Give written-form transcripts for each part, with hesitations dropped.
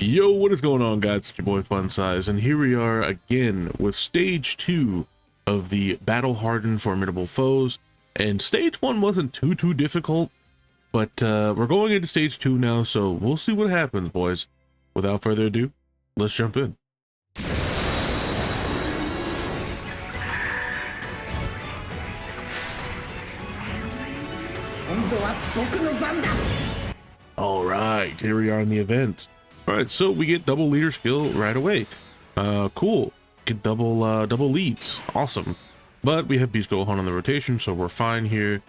Yo, what is going on, guys? It's your boy Fun Size, and here we are again with stage 2 of the battle hardened formidable foes. And stage 1 wasn't too difficult, but we're going into stage 2 now, so we'll see what happens, boys. Without further ado, let's jump in. All right, here we are in the event. All right, so we get double leader skill right away. Cool. Get double leads. Awesome. But we have Beast Gohan on the rotation, so we're fine here.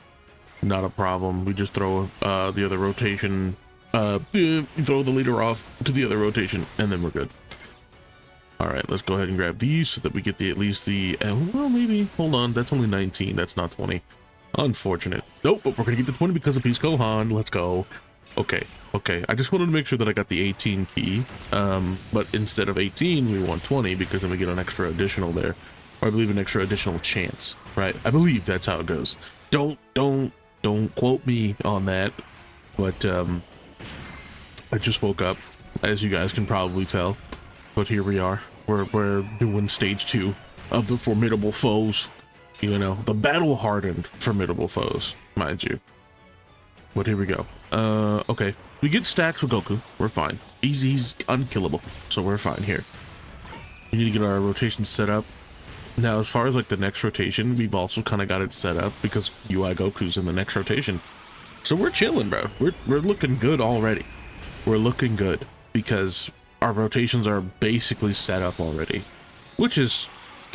Not a problem. We just throw the other rotation. Throw the leader off to the other rotation, and then we're good. All right, let's go ahead and grab these so that we get at least the. Well, maybe. Hold on. That's only 19. That's not 20. Unfortunate. Nope, but we're gonna get the 20 because of Beast Gohan. Let's go. Okay. I just wanted to make sure that I got the 18 key, but instead of 18 we want 20 because then we get an extra additional there, or I believe an extra additional chance, right? I believe that's how it goes. Don't quote me on that, but I just woke up, as you guys can probably tell, but here we are. We're doing stage 2 of the formidable foes, you know, the battle hardened formidable foes, mind you. But here we go. Okay, we get stacks with Goku. We're fine. He's unkillable, so we're fine here. We need to get our rotation set up. Now, as far as like the next rotation, we've also kind of got it set up because UI Goku's in the next rotation. So we're chilling, bro. We're looking good already. We're looking good because our rotations are basically set up already, which is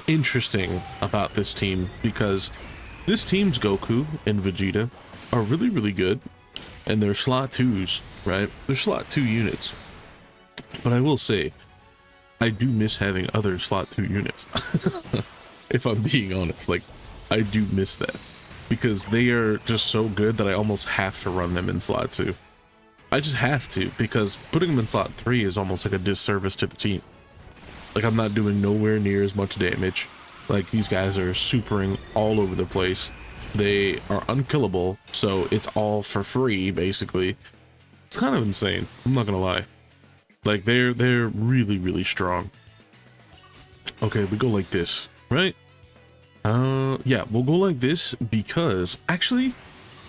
interesting about this team because this team's Goku and Vegeta are really good, and they're slot 2s, right? They're slot 2 units, but I will say I do miss having other slot 2 units. If I'm being honest, like, I do miss that because they are just so good that I almost have to run them in slot 2. I just have to, because putting them in slot 3 is almost like a disservice to the team. Like, I'm not doing nowhere near as much damage. Like, these guys are supering all over the place. They are unkillable, so it's all for free, basically. It's kind of insane, I'm not gonna lie. Like, they're really strong. Okay, we go like this, right? Yeah, we'll go like this because actually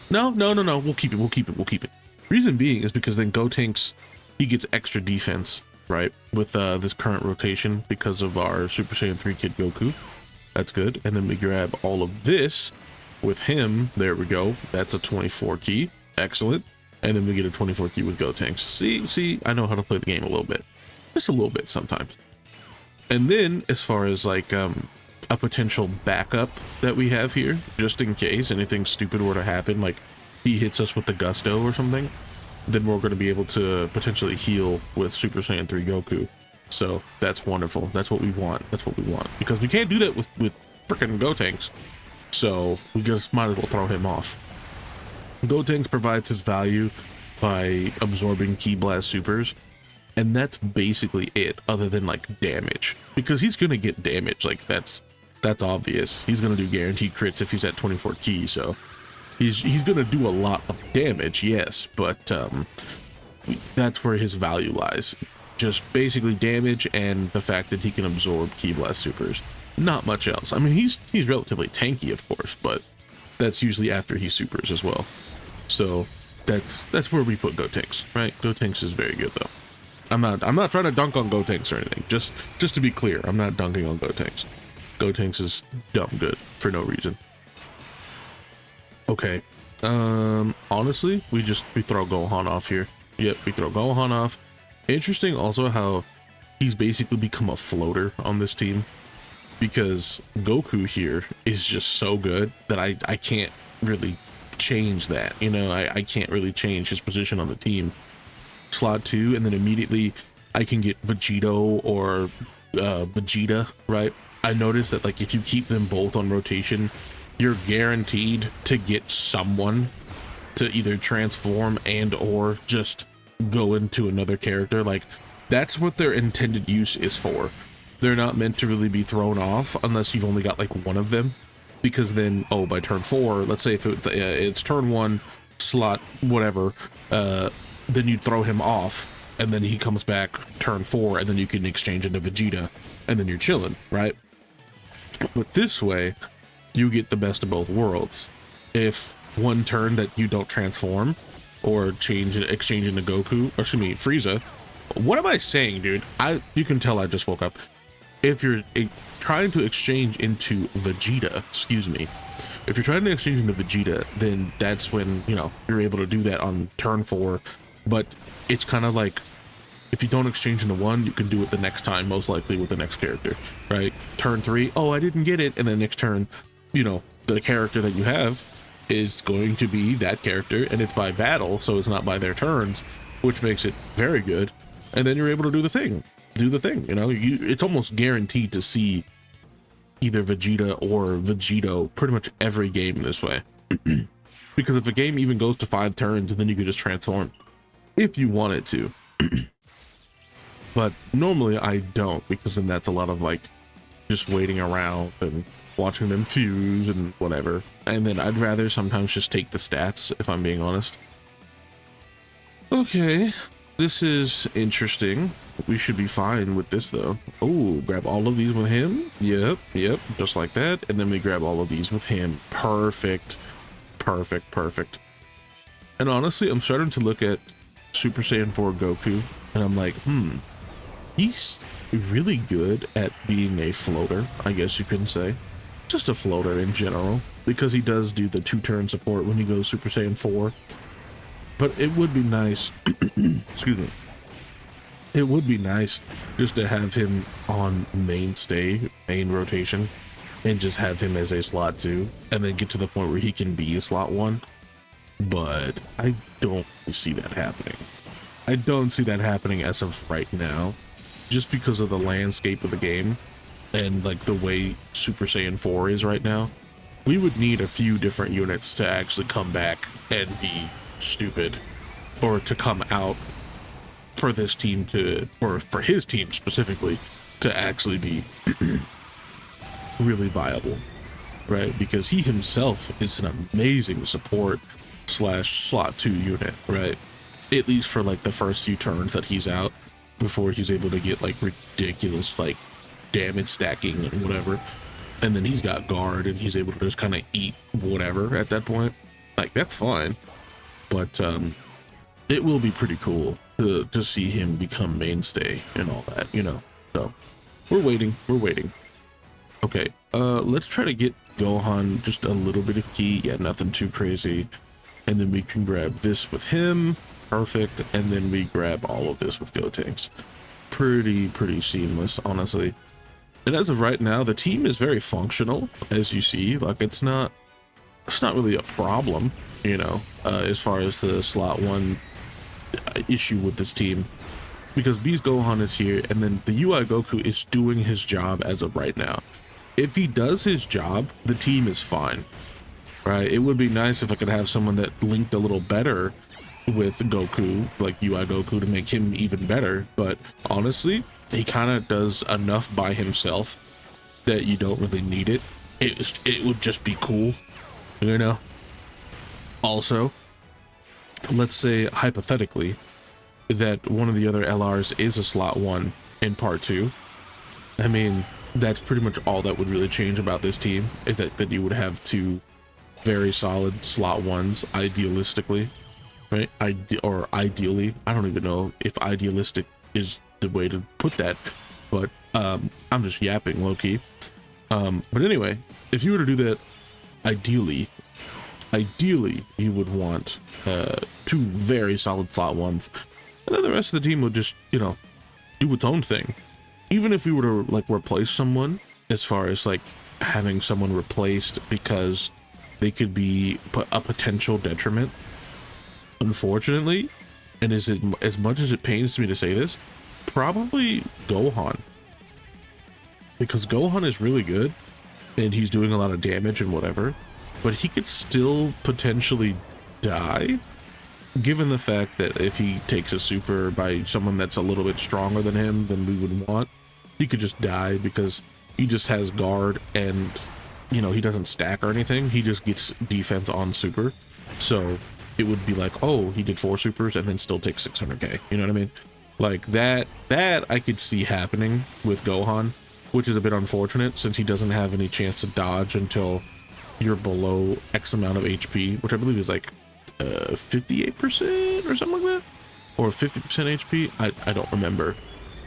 no, we'll keep it. Reason being is because then Gotenks, he gets extra defense, right, with this current rotation because of our Super Saiyan 3 Kid Goku. That's good. And then we grab all of this with him. There we go. That's a 24 key. Excellent. And then we get a 24 key with Gotenks. See, I know how to play the game a little bit. Just a little bit sometimes. And then as far as like a potential backup that we have here, just in case anything stupid were to happen, like he hits us with the Gusto or something, then we're going to be able to potentially heal with Super Saiyan 3 Goku. So that's wonderful. That's what we want. Because we can't do that with freaking Gotenks. So we just might as well throw him off. Gotenks provides his value by absorbing Ki Blast supers, and that's basically it, other than like damage, because he's gonna get damage. Like that's obvious. He's gonna do guaranteed crits if he's at 24 Ki, so he's gonna do a lot of damage, yes, but that's where his value lies. Just basically damage and the fact that he can absorb Ki Blast supers. Not much else. I mean, he's relatively tanky, of course, but that's usually after he supers as well. So that's where we put Gotenks, right? Gotenks is very good though. I'm not trying to dunk on Gotenks or anything. Just to be clear, I'm not dunking on Gotenks. Gotenks is dumb good for no reason. Okay. Honestly, we throw Gohan off here. Yep, we throw Gohan off. Interesting also how he's basically become a floater on this team, because Goku here is just so good that I can't really change that, you know. I can't really change his position on the team. Slot 2, and then immediately I can get Vegito or Vegeta, right? I noticed that like if you keep them both on rotation, you're guaranteed to get someone to either transform and or just go into another character. Like, that's what their intended use is for. They're not meant to really be thrown off unless you've only got like one of them, because then, oh, by turn 4, let's say if it's turn 1 slot whatever, then you'd throw him off and then he comes back turn 4, and then you can exchange into Vegeta, and then you're chilling, right? But this way, you get the best of both worlds. If one turn that you don't transform or exchange into Goku, or excuse me, Frieza. What am I saying, dude? You can tell I just woke up. If you're trying to exchange into Vegeta, excuse me, if you're trying to exchange into Vegeta, then that's when, you know, you're able to do that on turn 4. But it's kind of like, if you don't exchange into one, you can do it the next time, most likely with the next character, right? Turn 3, oh, I didn't get it. And then next turn, you know, the character that you have is going to be that character, and it's by battle, so it's not by their turns, which makes it very good. And then you're able to do the thing, you know, it's almost guaranteed to see either Vegeta or Vegito pretty much every game this way. Because if a game even goes to 5 turns, then you can just transform if you wanted to. But normally I don't, because then that's a lot of like just waiting around and watching them fuse and whatever. And then I'd rather sometimes just take the stats, if I'm being honest. Okay, this is interesting. We should be fine with this though. Oh, grab all of these with him. Yep, just like that. And then we grab all of these with him. Perfect. And honestly, I'm starting to look at Super Saiyan 4 Goku, and I'm like, he's really good at being a floater, I guess you can say. Just a floater in general, because he does do the 2-turn support when he goes Super Saiyan 4. But it would be nice, excuse me, it would be nice just to have him on main rotation, and just have him as a slot 2, and then get to the point where he can be a slot 1. But I don't see that happening. I don't see that happening as of right now, just because of the landscape of the game and like the way Super Saiyan 4 is right now. We would need a few different units to actually come back and be stupid, or to come out for this team to, or for his team specifically, to actually be really viable, right? Because he himself is an amazing support / slot 2 unit, right? At least for like the first few turns that he's out, before he's able to get like ridiculous like damage stacking and whatever. And then he's got guard, and he's able to just kind of eat whatever at that point. Like, that's fine. But it will be pretty cool to see him become mainstay and all that, you know. So we're waiting. Okay, let's try to get Gohan just a little bit of ki. Yeah, nothing too crazy. And then we can grab this with him. Perfect. And then we grab all of this with Gotenks. Pretty seamless, honestly. And as of right now, the team is very functional, as you see. Like, it's not really a problem, you know, as far as the slot 1 issue with this team, because Beast Gohan is here, and then the UI Goku is doing his job as of right now. If he does his job, the team is fine, right? It would be nice if I could have someone that linked a little better with Goku, like UI Goku, to make him even better. But honestly, he kind of does enough by himself that you don't really need it. It would just be cool, you know. Also, let's say hypothetically that one of the other LRs is a slot 1 in part 2. I mean, that's pretty much all that would really change about this team, is that you would have 2 very solid slot 1s, idealistically, right? Or ideally, I don't even know if idealistic is the way to put that, but I'm just yapping low-key. But anyway, if you were to do that, ideally you would want 2 very solid slot 1s, and then the rest of the team would just, you know, do its own thing. Even if we were to like replace someone, as far as like having someone replaced because they could be a potential detriment, unfortunately, and as much as it pains me to say this, probably Gohan, because Gohan is really good and he's doing a lot of damage and whatever, but he could still potentially die, given the fact that if he takes a super by someone that's a little bit stronger than him than we would want, he could just die, because he just has guard, and you know, he doesn't stack or anything, he just gets defense on super. So it would be like, oh, he did 4 supers and then still takes 600k, you know what I mean? Like that I could see happening with Gohan, which is a bit unfortunate since he doesn't have any chance to dodge until you're below X amount of HP, which I believe is like 58% or something like that, or 50% HP. I don't remember,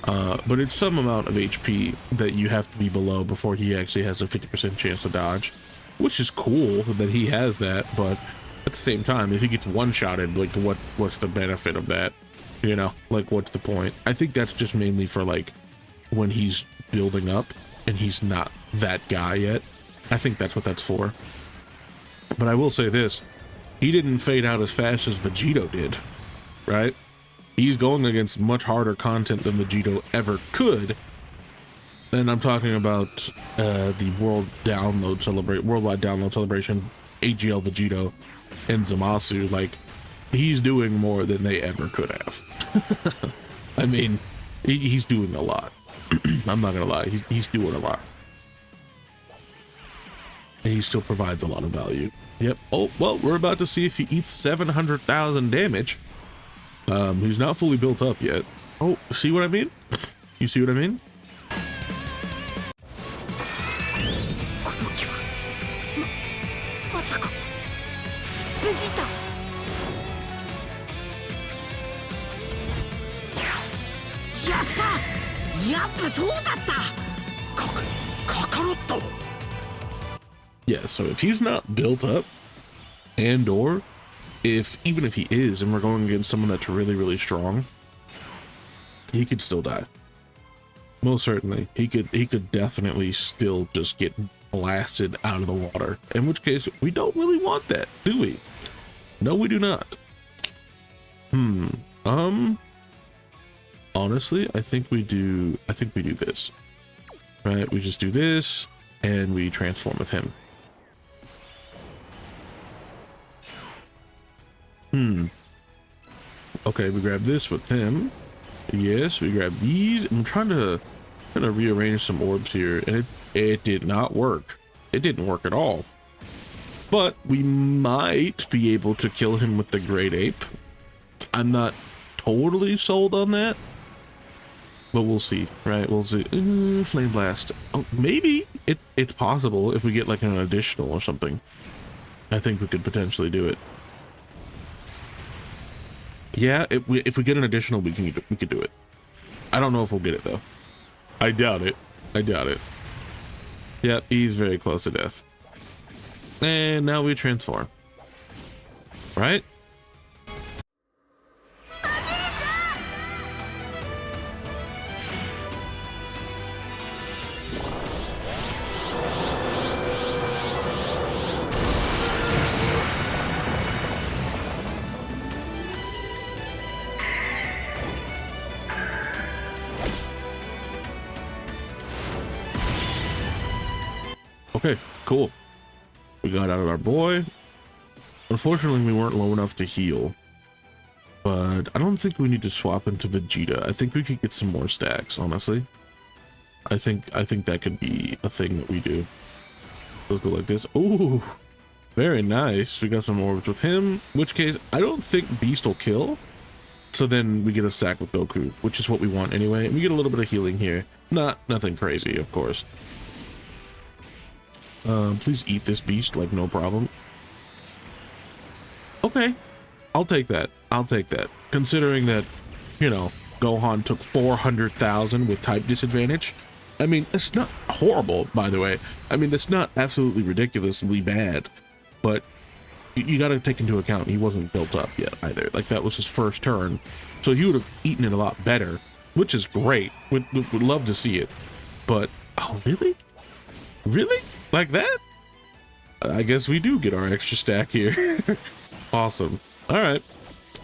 but it's some amount of HP that you have to be below before he actually has a 50% chance to dodge, which is cool that he has that. But at the same time, if he gets one-shotted, like what's the benefit of that? You know, like what's the point? I think that's just mainly for like when he's building up and he's not that guy yet. I think that's what that's for. But I will say this, he didn't fade out as fast as Vegito did, right? He's going against much harder content than Vegito ever could. And I'm talking about the worldwide download celebration, AGL Vegito and Zamasu. Like, he's doing more than they ever could have. I mean, he's doing a lot. I'm not gonna lie, he's doing a lot. And he still provides a lot of value. Yep. Oh, well, we're about to see if he eats 700,000 damage. He's not fully built up yet. Oh, see what I mean? You see what I mean? Yeah, so if he's not built up, and or even if he is and we're going against someone that's really, really strong, he could still die. Most certainly. He could definitely still just get blasted out of the water. In which case, we don't really want that, do we? No, we do not. Honestly, I think we do this. Right? We just do this and we transform with him. Okay, we grab this with him. Yes, we grab these. I'm trying to rearrange some orbs here, and it did not work. It didn't work at all. But we might be able to kill him with the Great Ape. I'm not totally sold on that, but we'll see, right? We'll see. Flame Blast. Oh, maybe it's possible if we get like an additional or something. I think we could potentially do it. Yeah, if we get an additional, we could do it. I don't know if we'll get it though. I doubt it. Yeah, he's very close to death. And now we transform. Right? Okay, cool. We got out of our boy. Unfortunately, we weren't low enough to heal. But I don't think we need to swap into Vegeta. I think we could get some more stacks, honestly. I think that could be a thing that we do. Let's go like this. Ooh, very nice. We got some orbs with him. In which case, I don't think Beast will kill. So then we get a stack with Goku, which is what we want anyway. And we get a little bit of healing here. Nothing crazy, of course. Please eat this beast, like no problem. Okay, I'll take that. Considering that, you know, Gohan took 400,000 with type disadvantage. I mean, it's not horrible, by the way. I mean, it's not absolutely ridiculously bad, but you got to take into account he wasn't built up yet either. Like, that was his first turn, so he would have eaten it a lot better, which is great. Would love to see it, but oh, really? Like that? I guess we do get our extra stack here. Awesome. All right.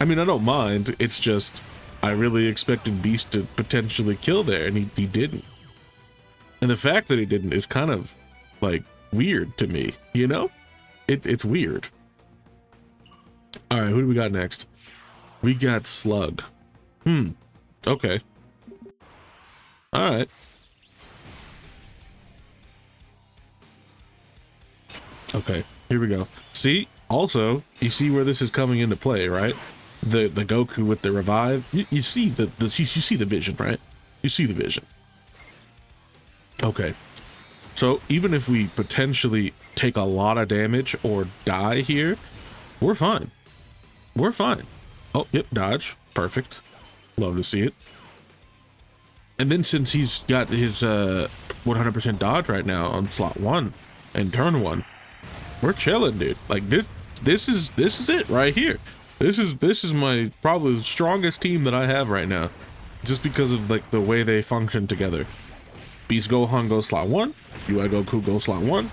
I mean, I don't mind. It's just I really expected Beast to potentially kill there, and he didn't. And the fact that he didn't is kind of like weird to me, you know? It's weird. All right, who do we got next? We got Slug. Okay. All right. Okay, here we go. See, also, you see where this is coming into play, right? the Goku with the revive, you see you see the vision, right? You see the vision. Okay, so even if we potentially take a lot of damage or die here, we're fine. We're fine. Oh, yep, dodge. Perfect. Love to see it. And then since he's got his 100% dodge right now on slot 1 and turn 1, we're chilling, dude. Like this is it right here. This is my probably the strongest team that I have right now, just because of like the way they function together. Beast Gohan goes slot 1, UI Goku goes slot 1,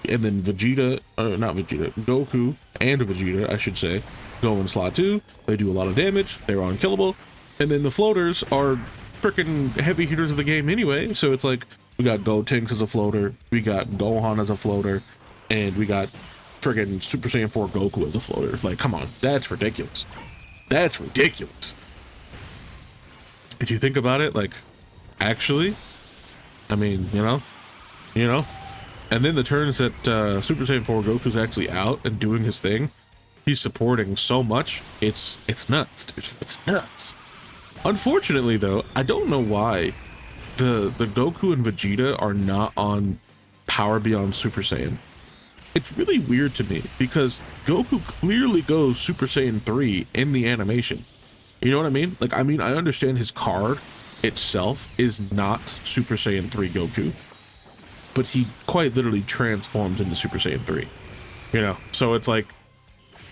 and then Vegeta, or not Vegeta, Goku and Vegeta, I should say, go in slot 2. They do a lot of damage. They're unkillable. And then the floaters are freaking heavy hitters of the game anyway. So it's like we got Gotenks as a floater, we got Gohan as a floater, and we got freaking Super Saiyan 4 Goku as a floater. Like, come on, that's ridiculous. That's ridiculous. If you think about it, like, actually, I mean, you know. And then the turns that Super Saiyan 4 Goku's actually out and doing his thing, he's supporting so much. It's nuts, dude. It's nuts. Unfortunately, though, I don't know why the Goku and Vegeta are not on Power Beyond Super Saiyan. It's really weird to me because Goku clearly goes Super Saiyan 3 in the animation. You know what I mean? Like, I mean, I understand his card itself is not Super Saiyan 3 Goku, but he quite literally transforms into Super Saiyan 3. You know, so it's like,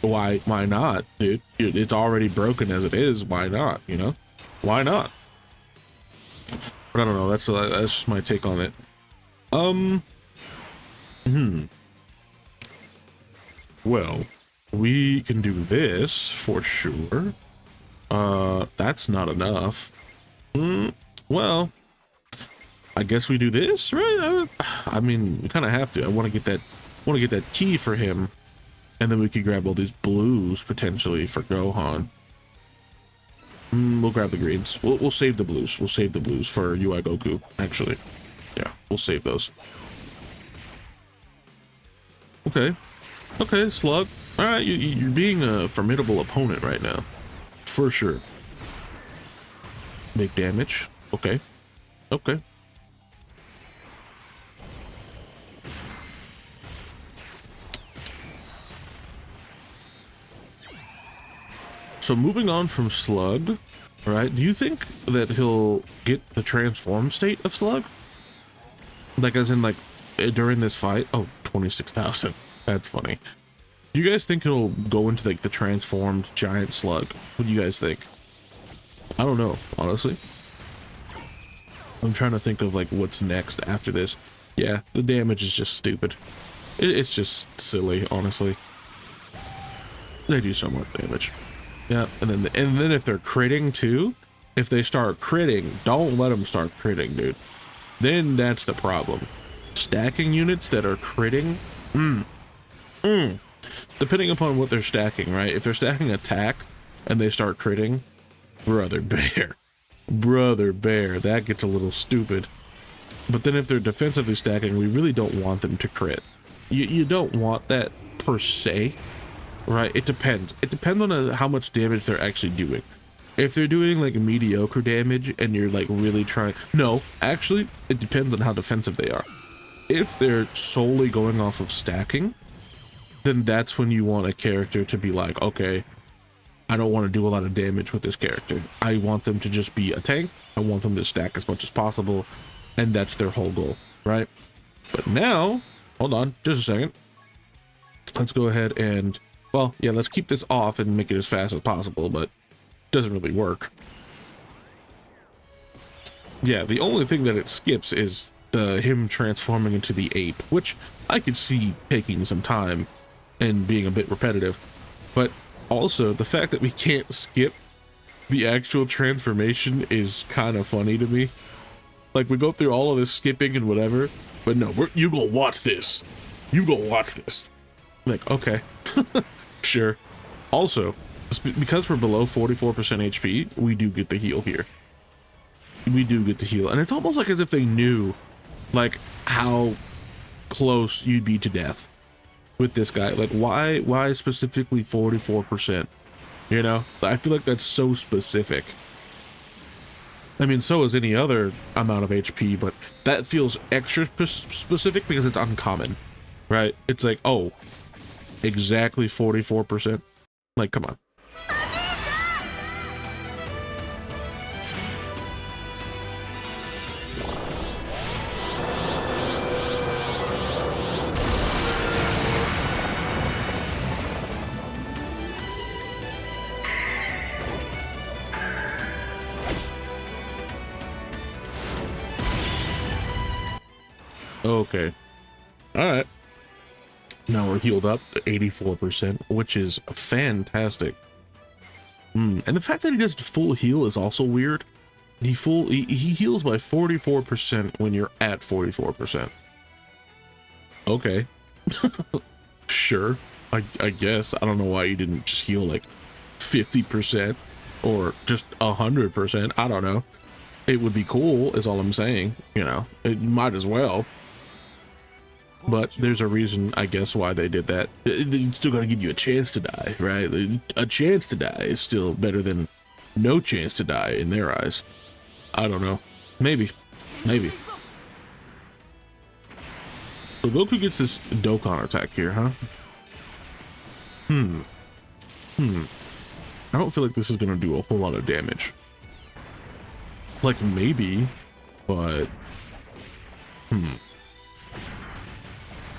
why not, dude? It's already broken as it is. Why not? You know, why not? But I don't know. That's just my take on it. Well, we can do this for sure. That's not enough. Well, I guess we do this, right? I mean, we kind of have to. I want to get that key for him, and then we could grab all these blues potentially for Gohan. We'll grab the greens. We'll save the blues. We'll save the blues for UI Goku. Actually, yeah, we'll save those. Okay, Slug. All right, you're being a formidable opponent right now, for sure. Make damage. Okay. So moving on from Slug, right? Do you think that he'll get the transform state of Slug? Like, as in, like, during this fight? Oh, 26,000. That's funny. Do you guys think he'll go into, like, the transformed giant Slug? What do you guys think? I don't know, honestly. I'm trying to think of, like, what's next after this. Yeah, the damage is just stupid. It's just silly, honestly. They do so much damage. Yeah, and then if they're critting too, if they start critting, don't let them start critting, dude. Then that's the problem. Stacking units that are critting, depending upon what they're stacking, right? If they're stacking attack and they start critting, brother bear, that gets a little stupid. But then if they're defensively stacking, we really don't want them to crit. You don't want that per se. Right, it depends. It depends on how much damage they're actually doing. If they're doing like mediocre damage and you're like really trying, no, actually, it depends on how defensive they are. If they're solely going off of stacking, then that's when you want a character to be like, okay, I don't want to do a lot of damage with this character. I want them to just be a tank. I want them to stack as much as possible, and that's their whole goal, right? But now, hold on, just a second. Let's go ahead and, well, yeah, let's keep this off and make it as fast as possible, but it doesn't really work. Yeah, the only thing that it skips is him transforming into the ape, which I could see taking some time and being a bit repetitive. But also, the fact that we can't skip the actual transformation is kind of funny to me. Like, we go through all of this skipping and whatever, but no, you go watch this. You go watch this. Like, okay. Sure. Also, because we're below 44% HP, we do get the heal here. We do get the heal, and it's almost like as if they knew, like, how close you'd be to death with this guy. Like, why specifically 44%? You know, I feel like that's so specific. I mean, so is any other amount of HP, but that feels extra specific because it's uncommon, right? It's like, oh, exactly 44%. Like, come on. Okay. All right. Now we're healed up to 84%, which is fantastic. And the fact that he does full heal is also weird. He heals by 44% when you're at 44%. Okay. Sure. I guess. I don't know why you didn't just heal like 50% or just 100%. I don't know. It would be cool is all I'm saying. You know, it might as well. But there's a reason, I guess, why they did that. It's still gonna give you a chance to die, right? A chance to die is still better than no chance to die in their eyes. I don't know. Maybe. Maybe. So Goku gets this Dokkan attack here, huh? I don't feel like this is gonna do a whole lot of damage. Like, maybe, but...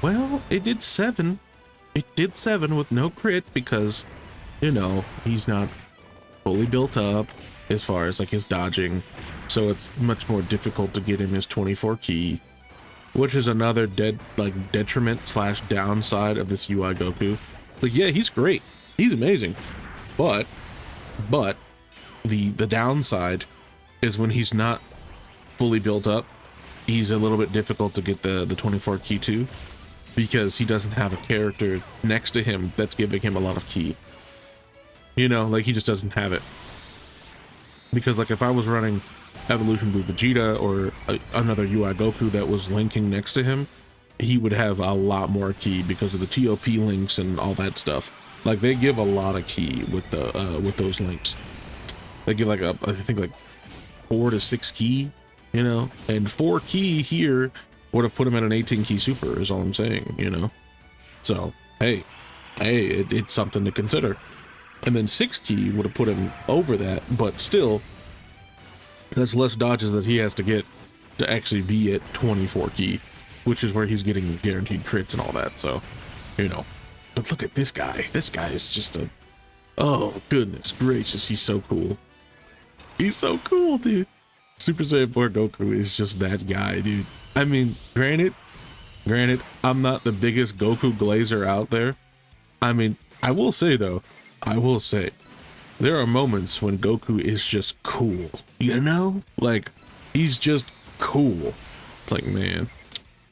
Well, it did 7. It did 7 with no crit because, you know, he's not fully built up as far as like his dodging. So it's much more difficult to get him his 24 ki, which is another detriment slash downside of this UI Goku. Like, yeah, he's great. He's amazing. But the downside is when he's not fully built up, he's a little bit difficult to get the 24 ki to, because he doesn't have a character next to him that's giving him a lot of ki. You know, like he just doesn't have it. Because like if I was running Evolution Blue Vegeta or another UI Goku that was linking next to him, he would have a lot more ki because of the TOP links and all that stuff. Like they give a lot of ki with the with those links. They give like I think like 4 to 6 ki, you know, and 4 ki here would have put him at an 18 ki super is all I'm saying, you know. So hey, it's something to consider. And then 6 ki would have put him over that, but still that's less dodges that he has to get to actually be at 24 ki, which is where he's getting guaranteed crits and all that. So, you know, but look at this guy. This guy is just a, oh goodness gracious, he's so cool. He's so cool, dude. Super Saiyan 4 Goku is just that guy, dude. I mean, granted, I'm not the biggest Goku glazer out there. I mean, I will say though, there are moments when Goku is just cool, you know? Like, he's just cool. It's like, man,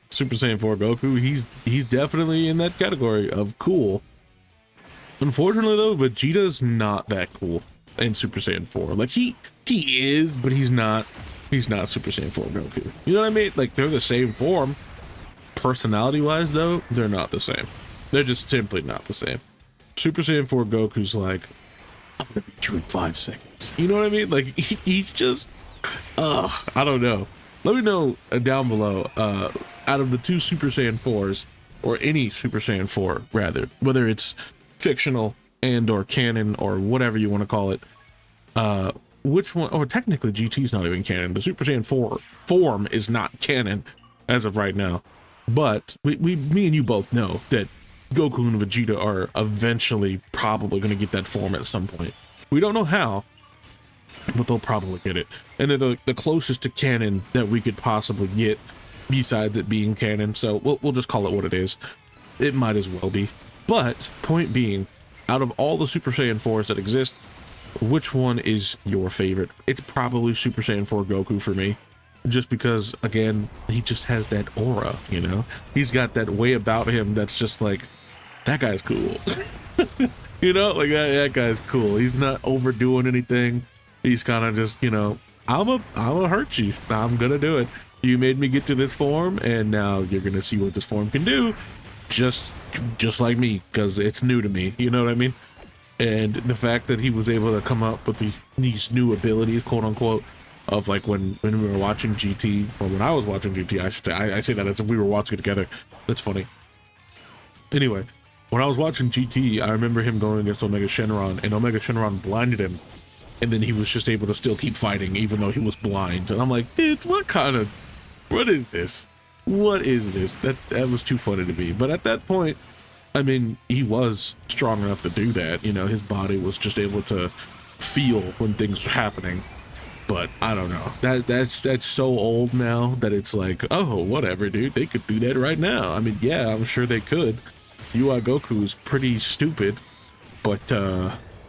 Super Saiyan 4 Goku, he's definitely in that category of cool. Unfortunately though, Vegeta's not that cool in Super Saiyan 4. Like, he is, but he's not Super Saiyan 4 Goku. You know what I mean? Like, they're the same form. Personality-wise, though, they're not the same. They're just simply not the same. Super Saiyan 4 Goku's like, I'm gonna beat you in 5 seconds. You know what I mean? Like, he's just, I don't know. Let me know down below, out of the 2 Super Saiyan 4s, or any Super Saiyan 4, rather, whether it's fictional and or canon or whatever you want to call it, which one, or technically GT's not even canon. The Super Saiyan 4 form is not canon as of right now. But me and you both know that Goku and Vegeta are eventually probably going to get that form at some point. We don't know how, but they'll probably get it. And they're the closest to canon that we could possibly get besides it being canon. So we'll just call it what it is. It might as well be. But point being, out of all the Super Saiyan 4s that exist, which one is your favorite? It's probably Super Saiyan 4 Goku for me. Just because, again, he just has that aura, you know? He's got that way about him that's just like, that guy's cool. You know, like that guy's cool. He's not overdoing anything. He's kind of just, you know, I'm a hurt you. I'm gonna do it. You made me get to this form, and now you're gonna see what this form can do. Just like me, because it's new to me. You know what I mean? And the fact that he was able to come up with these new abilities, quote unquote, of like when we were watching GT, or when I was watching GT, I should say, I say that as if we were watching it together. That's funny. Anyway, when I was watching GT, I remember him going against Omega Shenron, and Omega Shenron blinded him, and then he was just able to still keep fighting even though he was blind. And I'm like, dude, what is this? What is this? That was too funny to me. But at that point, I mean, he was strong enough to do that. You know, his body was just able to feel when things were happening. But I don't know. That's so old now that it's like, oh, whatever, dude. They could do that right now. I mean, yeah, I'm sure they could. UI Goku is pretty stupid, but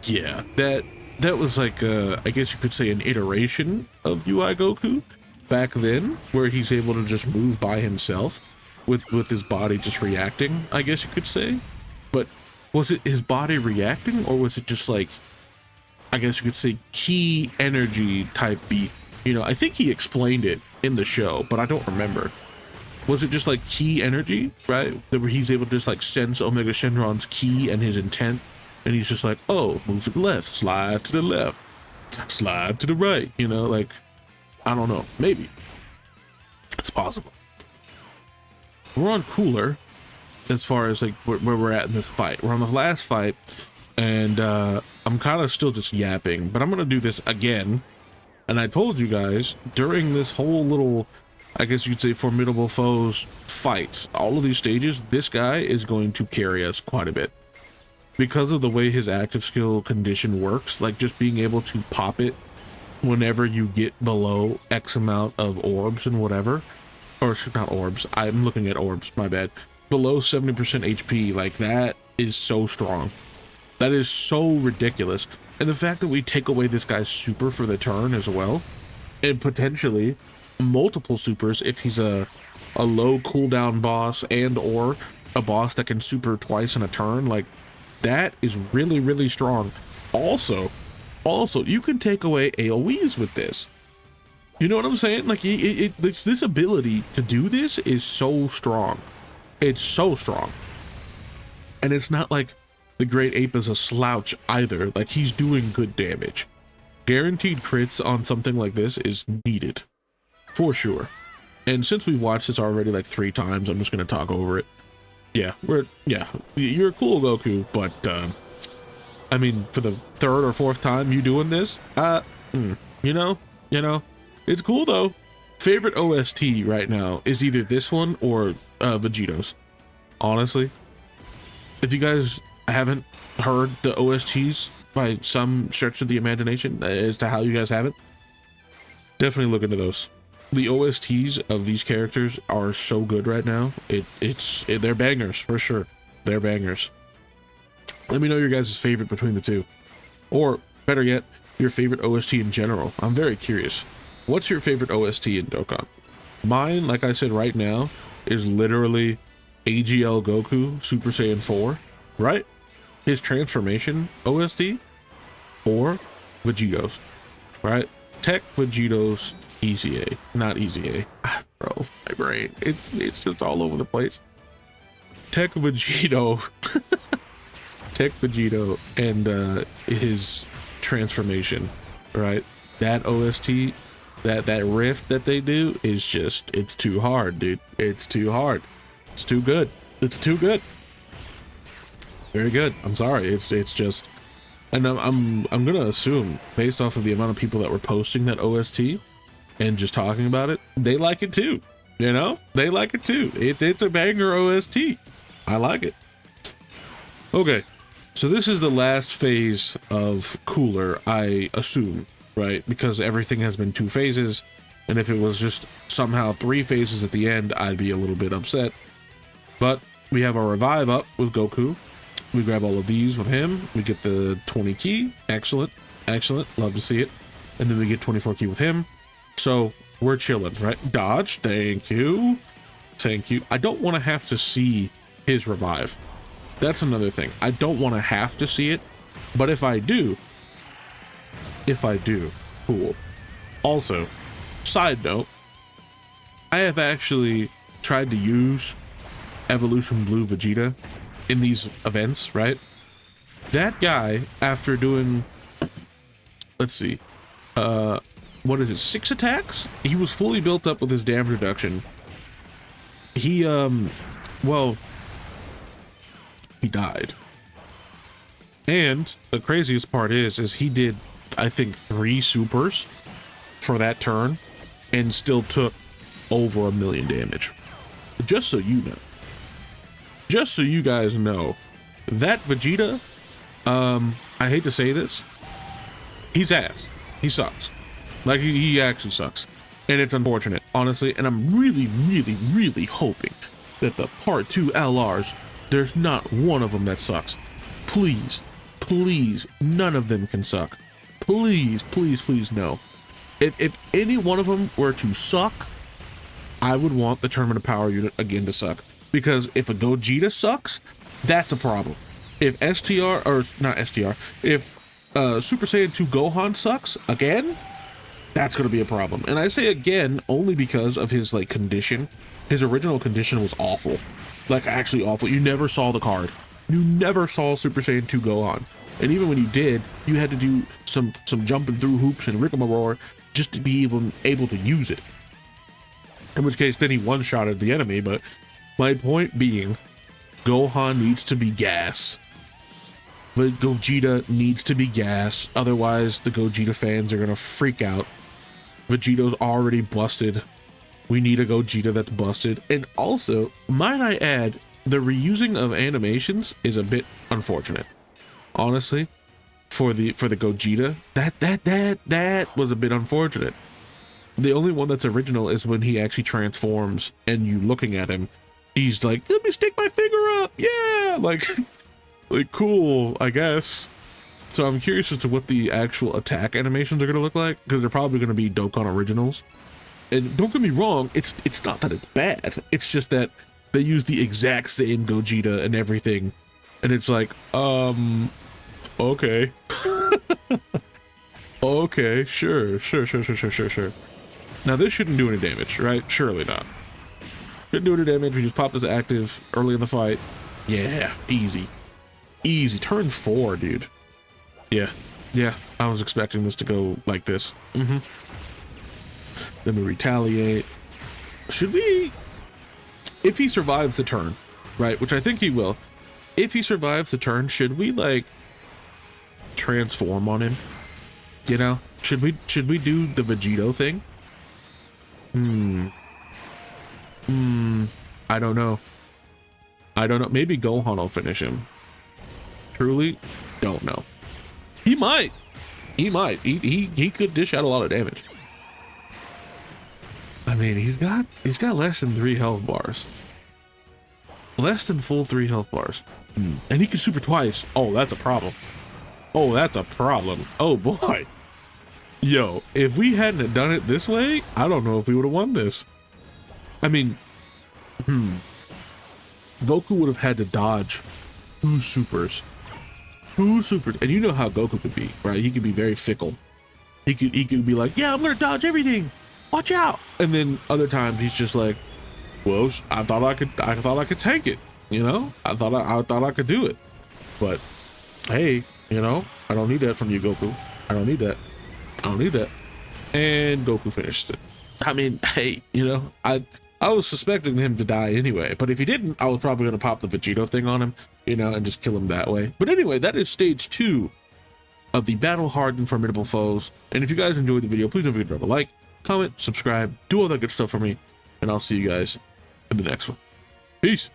yeah, that was like I guess you could say an iteration of UI Goku back then, where he's able to just move by himself with his body just reacting, I guess you could say. But was it his body reacting, or was it just like, I guess you could say, key energy type beat? You know, I think he explained it in the show, but I don't remember. Was it just like key energy, right? That where he's able to just like sense Omega Shenron's key and his intent, and he's just like, oh, move to the left, slide to the left, slide to the right, you know, like, I don't know, maybe. It's possible. We're on Cooler as far as like where we're at in this fight. We're on the last fight, and I'm kind of still just yapping, but I'm gonna do this again. And I told you guys during this whole little, I guess you could say, formidable foes fights, all of these stages, this guy is going to carry us quite a bit because of the way his active skill condition works. Like just being able to pop it whenever you get below X amount of orbs and whatever, or not orbs, I'm looking at orbs, my bad, below 70% HP, like that is so strong. That is so ridiculous. And the fact that we take away this guy's super for the turn as well, and potentially multiple supers if he's a low cooldown boss, and or a boss that can super twice in a turn, like that is really, really strong. Also, you can take away AoEs with this. You know what I'm saying? Like this ability to do this is so strong. It's so strong. And it's not like the Great Ape is a slouch either. Like he's doing good damage. Guaranteed crits on something like this is needed for sure. And since we've watched this already like 3 times, I'm just gonna talk over it. Yeah, you're cool, Goku, but I mean, for the 3rd or 4th time you doing this, you know, it's cool though. Favorite OST right now is either this one or Vegito's. Honestly, if you guys haven't heard the OSTs by some stretch of the imagination as to how you guys have it, definitely look into those. The OSTs of these characters are so good right now. They're bangers for sure. They're bangers. Let me know your guys' favorite between the two, or better yet, your favorite OST in general. I'm very curious. What's your favorite OST in Dokkan? Mine, like I said right now, is literally AGL Goku Super Saiyan 4, right? His transformation OST, or Vegito's, right? Tech Vegito's EZA, not EZA. Bro, my brain, it's just all over the place. Tech Vegito, Tech Vegito, and his transformation, right? That OST, that riff that they do is just, it's too hard, dude. It's too hard. It's too good. It's too good. Very good. I'm sorry. It's just, and I'm gonna assume based off of the amount of people that were posting that OST and just talking about it, they like it too. You know, they like it too. It's a banger OST. I like it. Okay, so this is the last phase of Cooler, I assume, right? Because everything has been 2 phases, and if it was just somehow 3 phases at the end, I'd be a little bit upset. But we have our revive up with Goku. We grab all of these with him. We get the 20 key. Excellent. Excellent. Love to see it. And then we get 24 key with him. So we're chilling, right? Dodge. Thank you. Thank you. I don't want to have to see his revive. That's another thing. I don't want to have to see it. But if I do, cool. Also, side note, I have actually tried to use Evolution Blue Vegeta in these events, right? That guy, after doing, let's see, what is it, 6 attacks? He was fully built up with his damage reduction. He, well, he died. And the craziest part is he did, I think, 3 supers for that turn and still took over 1 million damage. Just so you know. Just so you guys know, that Vegeta, I hate to say this, he's ass. He sucks. Like, he actually sucks. And it's unfortunate, honestly. And I'm really, really, really hoping that the Part 2 LRs, there's not one of them that sucks. Please, please, none of them can suck. Please, please, please, no. If any one of them were to suck, I would want the Tournament of Power unit again to suck. Because if a Gogeta sucks, that's a problem. If STR, or not STR, if Super Saiyan 2 Gohan sucks again, that's going to be a problem. And I say again only because of his like condition. His original condition was awful. Like, actually awful. You never saw the card. You never saw Super Saiyan 2 Gohan. And even when you did, you had to do some jumping through hoops and rigmarole just to be able to use it. In which case, then he one-shotted the enemy. But my point being, Gohan needs to be gas. The Gogeta needs to be gas. Otherwise, the Gogeta fans are going to freak out. Vegeto's already busted. We need a Gogeta that's busted. And also, might I add, the reusing of animations is a bit unfortunate. Honestly, for the Gogeta, that was a bit unfortunate. The only one that's original is when he actually transforms and you looking at him, he's like, let me stick my finger up. Yeah, like cool, I guess. So I'm curious as to what the actual attack animations are going to look like, because they're probably going to be Dokkan originals. And don't get me wrong, it's not that it's bad. It's just that they use the exact same Gogeta and everything. And it's like, okay. Okay, sure. Now this shouldn't do any damage, right? Surely not. Shouldn't do any damage. We just pop this active early in the fight. Yeah, easy. Easy. Turn 4, dude. Yeah, I was expecting this to go like this. Then we retaliate. Should we, if he survives the turn, right, which I think he will, if he survives the turn, should we like transform on him? You know, should we do the Vegito thing? I don't know. Maybe Gohan will finish him. Truly don't know. He might. He could dish out a lot of damage. I mean, he's got less than 3 health bars. Less than full 3 health bars. And he can super twice. Oh, that's a problem. Oh, that's a problem. Oh boy. Yo, if we hadn't done it this way, I don't know if we would have won this. I mean, Goku would have had to dodge 2 supers. 2 supers. And you know how Goku could be, right? He could be very fickle. He could be like, yeah, I'm gonna dodge everything. Watch out. And then other times he's just like, well, I thought I could take it. You know, I thought I could do it. But hey, you know, I don't need that from you, Goku. I don't need that. And Goku finished it. I mean, hey, you know, I was suspecting him to die anyway, but if he didn't, I was probably going to pop the Vegito thing on him, you know, and just kill him that way. But anyway, that is stage 2 of the Battle Hardened Formidable Foes. And if you guys enjoyed the video, please don't forget to drop a like, comment, subscribe, do all that good stuff for me, and I'll see you guys in the next one. Peace.